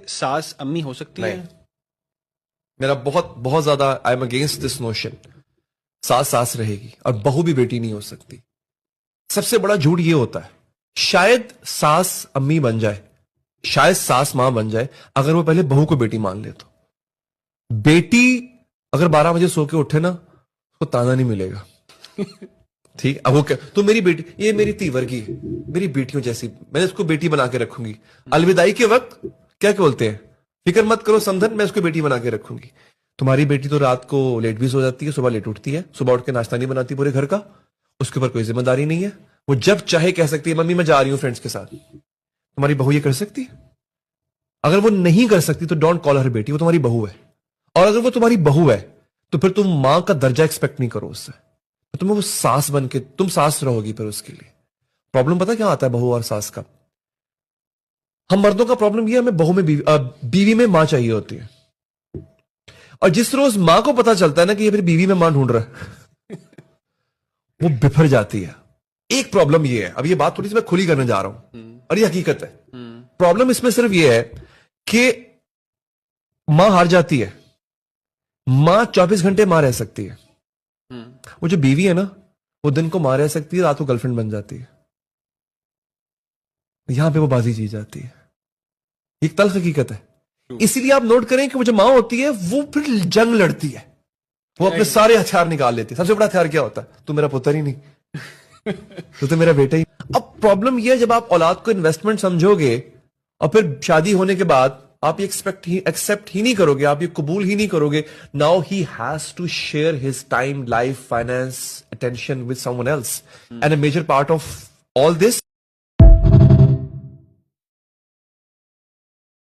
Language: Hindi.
सास अम्मी हो सकती है? मेरा बहुत बहुत ज्यादा I am against this notion. सास सास रहेगी और बहू भी बेटी नहीं हो सकती। सबसे बड़ा झूठ ये होता है, शायद सास अम्मी बन जाए, शायद सास मां बन जाए, अगर वो पहले बहू को बेटी मान ले तो। बेटी अगर 12 बजे सो के उठे ना, उसको ताना नहीं मिलेगा। ठीक, अब वो क्या, तो मेरी बेटी, ये मेरी तीवर की है, मेरी बेटियों जैसी, मैंने उसको बेटी बना के रखूंगी। अलविदाई के वक्त क्या बोलते हैं, फिक्र मत करो समधन, मैं उसको बेटी बना के रखूंगी। तुम्हारी बेटी तो रात को लेट भी सो जाती है, सुबह लेट उठती है, सुबह उठ के नाश्ता नहीं बनाती पूरे घर का, उसके ऊपर कोई जिम्मेदारी नहीं है। वो जब चाहे कह सकती है मम्मी मैं जा रही हूं फ्रेंड्स के साथ। तुम्हारी बहू ये कर सकती है? अगर वो नहीं कर सकती तो डोंट कॉल हर बेटी, वो तुम्हारी बहू है। और अगर वो तुम्हारी बहू है तो फिर तुम मां का दर्जा एक्सपेक्ट नहीं करो उससे, तो तुम्हें वो सास बन के तुम सास रहोगी फिर उसके लिए। प्रॉब्लम पता क्या आता है बहू और सास का? हम मर्दों का प्रॉब्लम ये, हमें बहू में बीवी में मां चाहिए होती है। और जिस रोज मां को पता चलता है ना कि ये मेरी बीवी में मां ढूंढ रहा है वो बिफर जाती है। एक प्रॉब्लम ये है, अब ये बात थोड़ी सी मैं खुली करने जा रहा हूं और ये हकीकत है। प्रॉब्लम इसमें सिर्फ ये है कि मां हार जाती है। मां 24 घंटे मां रह सकती है, वो जो बीवी है ना, वो दिन को मां रह सकती है, रात को गर्लफ्रेंड बन जाती है। यहां पे वो बाजी जीत जाती है। एक तल्ख हकीकत है। इसीलिए आप नोट करें कि वो जो मां होती है वो फिर जंग लड़ती है, वो अपने सारे हथियार निकाल लेती है। सबसे बड़ा हथियार क्या होता है? तू मेरा पुत्र ही नहीं तो मेरा बेटा ही। अब प्रॉब्लम यह है, जब आप औलाद को इन्वेस्टमेंट समझोगे और फिर शादी होने के बाद आप ये एक्सेप्ट ही नहीं करोगे, आप ये कबूल ही नहीं करोगे, now he has to share his time, life, finance, attention with someone else, and a major part of all this